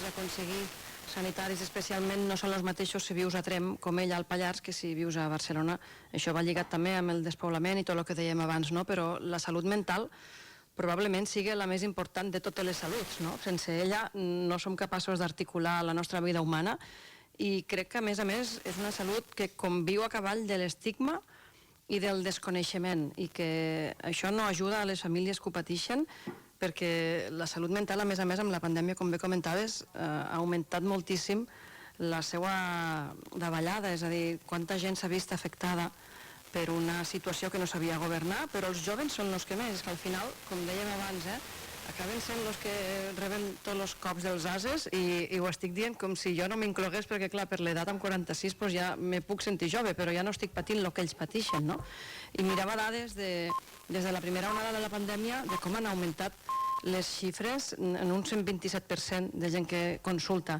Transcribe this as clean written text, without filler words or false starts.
d'aconseguir sanitaris especialment no són els mateixos si vius a Trem com ella al Pallars que si vius a Barcelona. Això va lligat també amb el despoblament i tot el que dèiem abans, no? Però la salut mental probablement sigui la més important de totes les saluts, no? Sense ella no som capaços d'articular la nostra vida humana i crec que a més és una salut que conviu a cavall de l'estigma i del desconeixement i que això no ajuda a les famílies que ho pateixen perquè la salut mental, a més amb la pandèmia, com bé comentaves, ha augmentat moltíssim la seva davallada, és a dir, quanta gent s'ha vist afectada per una situació que no sabia governar, però els joves són els que més, és que al final, com dèiem abans, acaben sent els que reben tots els cops dels ases i ho estic dient com si jo no m'inclogués perquè, clar, per l'edat amb 46 doncs ja me puc sentir jove, però ja no estic patint el que ells pateixen, no? I mirava dades des de la primera onada de la pandèmia de com han augmentat les xifres en un 127% de gent que consulta